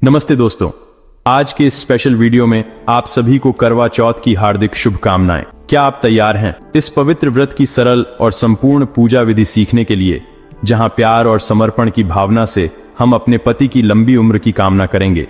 नमस्ते दोस्तों, आज के इस स्पेशल वीडियो में आप सभी को करवा चौथ की हार्दिक शुभकामनाएं। क्या आप तैयार हैं इस पवित्र व्रत की सरल और संपूर्ण पूजा विधि सीखने के लिए, जहां प्यार और समर्पण की भावना से हम अपने पति की लंबी उम्र की कामना करेंगे।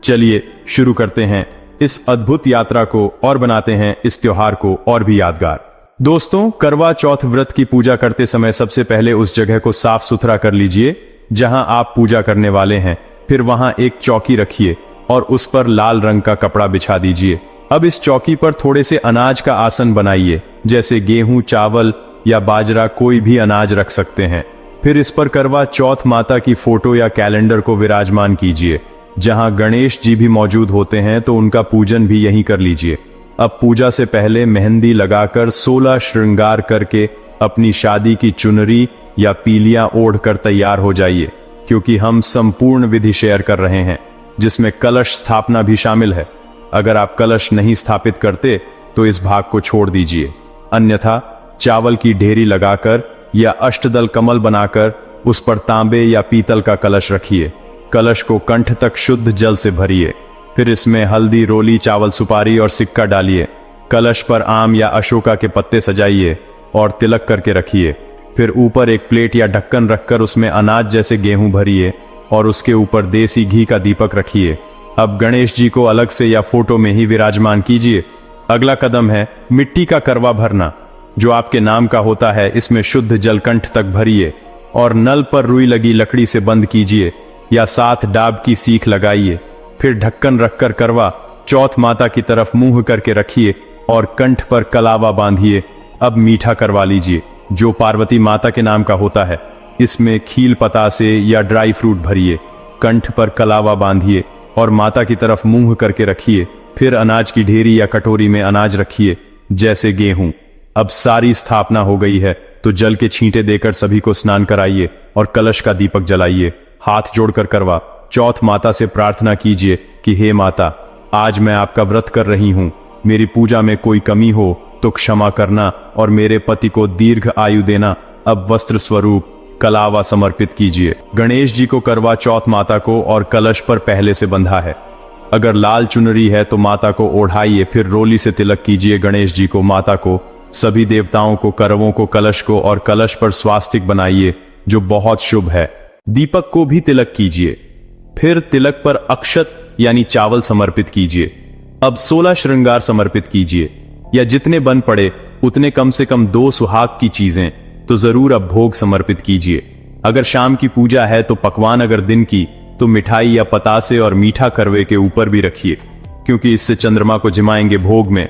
चलिए शुरू करते हैं इस अद्भुत यात्रा को और बनाते हैं इस त्योहार को और भी यादगार। दोस्तों, करवा चौथ व्रत की पूजा करते समय सबसे पहले उस जगह को साफ सुथरा कर लीजिए जहां आप पूजा करने वाले हैं। फिर वहां एक चौकी रखिए और उस पर लाल रंग का कपड़ा बिछा दीजिए। अब इस चौकी पर थोड़े से अनाज का आसन बनाइए, जैसे गेहूं, चावल या बाजरा, कोई भी अनाज रख सकते हैं। फिर इस पर करवा चौथ माता की फोटो या कैलेंडर को विराजमान कीजिए। जहां गणेश जी भी मौजूद होते हैं तो उनका पूजन भी यहीं कर लीजिए। अब पूजा से पहले मेहंदी लगाकर 16 श्रृंगार करके अपनी शादी की चुनरी या पीलियां ओढ़कर तैयार हो जाइए, क्योंकि हम संपूर्ण विधि शेयर कर रहे हैं जिसमें कलश स्थापना भी शामिल है। अगर आप कलश नहीं स्थापित करते तो इस भाग को छोड़ दीजिए, अन्यथा चावल की ढेरी लगाकर या अष्टदल कमल बनाकर उस पर तांबे या पीतल का कलश रखिए। कलश को कंठ तक शुद्ध जल से भरिए। फिर इसमें हल्दी, रोली, चावल, सुपारी और सिक्का डालिए। कलश पर आम या अशोका के पत्ते सजाइए और तिलक करके रखिए। फिर ऊपर एक प्लेट या ढक्कन रखकर उसमें अनाज जैसे गेहूं भरिए और उसके ऊपर देसी घी का दीपक रखिए। अब गणेश जी को अलग से या फोटो में ही विराजमान कीजिए। अगला कदम है मिट्टी का करवा भरना, जो आपके नाम का होता है। इसमें शुद्ध जल कंठ तक भरिए और नल पर रुई लगी लकड़ी से बंद कीजिए या 7 डाब की सीख लगाइए। फिर ढक्कन रखकर करवा चौथ माता की तरफ मुंह करके रखिए और कंठ पर कलावा बांधिए। अब मीठा करवा लीजिए, जो पार्वती माता के नाम का होता है। इसमें खील पतासे या ड्राई फ्रूट भरिए, कंठ पर कलावा बांधिए और माता की तरफ मुंह करके रखिए। फिर अनाज की ढेरी या कटोरी में अनाज रखिए, जैसे गेहूं। अब सारी स्थापना हो गई है तो जल के छींटे देकर सभी को स्नान कराइए और कलश का दीपक जलाइए। हाथ जोड़कर करवा चौथ माता से प्रार्थना कीजिए कि हे माता, आज मैं आपका व्रत कर रही हूं। मेरी पूजा में कोई कमी हो तो क्षमा करना और मेरे पति को दीर्घ आयु देना। अब वस्त्र स्वरूप कलावा समर्पित कीजिए। गणेश जी को करवा चौथ माता को और कलश पर पहले से बंधा है। अगर लाल चुनरी है तो माता को ओढ़ाइए। फिर रोली से तिलक कीजिए गणेश जी को, माता को, सभी देवताओं को, करवों को, कलश को और कलश पर स्वास्तिक बनाइए, जो बहुत शुभ है। दीपक को भी तिलक कीजिए। फिर तिलक पर अक्षत यानी चावल समर्पित कीजिए। अब 16 श्रृंगार समर्पित कीजिए, या जितने बन पड़े उतने, कम से कम 2 सुहाग की चीजें तो जरूर अब भोग समर्पित कीजिए। अगर शाम की पूजा है तो पकवान, अगर दिन की तो मिठाई या पतासे और मीठा करवे के ऊपर भी रखिए, क्योंकि इससे चंद्रमा को जिमाएंगे। भोग में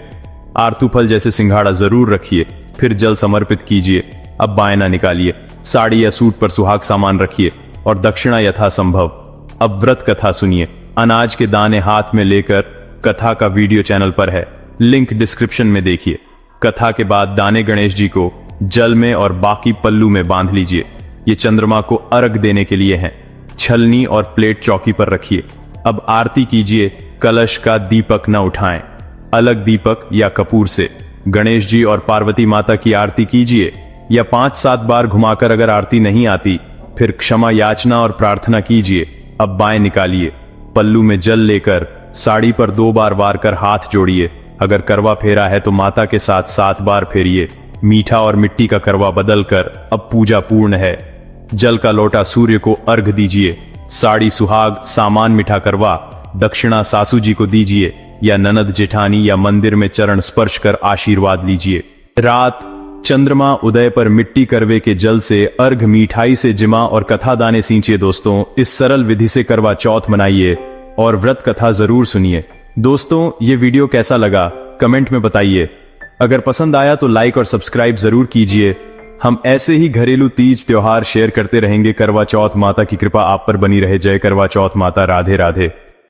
आरतू फल जैसे सिंघाड़ा जरूर रखिए। फिर जल समर्पित कीजिए। अब बायना निकालिए, साड़ी या सूट पर सुहाग सामान रखिए और दक्षिणा यथासंभव। अब व्रत कथा सुनिए। अनाज के दाने हाथ में लेकर कथा का वीडियो चैनल पर है, लिंक डिस्क्रिप्शन में देखिए। कथा के बाद दाने गणेश जी को जल में और बाकी पल्लू में बांध लीजिए। ये चंद्रमा को अर्घ देने के लिए हैं। छलनी और प्लेट चौकी पर रखिए। अब आरती कीजिए। कलश का दीपक न उठाएं, अलग दीपक या कपूर से गणेश जी और पार्वती माता की आरती कीजिए, या 5-7 बार घुमाकर। अगर आरती नहीं आती फिर क्षमा याचना और प्रार्थना कीजिए। अब बाएं निकालिए। पल्लू में जल लेकर साड़ी पर 2 बार वार कर हाथ जोड़िए। अगर करवा फेरा है तो माता के साथ 7 बार फेरिए। मीठा और मिट्टी का करवा बदलकर अब पूजा पूर्ण है। जल का लोटा सूर्य को अर्घ दीजिए। साड़ी, सुहाग, सामान, मीठा करवा, दक्षिणा सासू जी को दीजिए, या ननद, जेठानी या मंदिर में चरण स्पर्श कर आशीर्वाद लीजिए। रात चंद्रमा उदय पर मिट्टी करवे के जल से अर्घ, मिठाई से जिमा और कथा दाने सींचिए। दोस्तों, इस सरल विधि से करवा चौथ मनाइए और व्रत कथा जरूर सुनिए। दोस्तों, ये वीडियो कैसा लगा कमेंट में बताइए। अगर पसंद आया तो लाइक और सब्सक्राइब जरूर कीजिए। हम ऐसे ही घरेलू तीज त्योहार शेयर करते रहेंगे। करवा चौथ माता की कृपा आप पर बनी रहे। जय करवा चौथ माता। राधे राधे।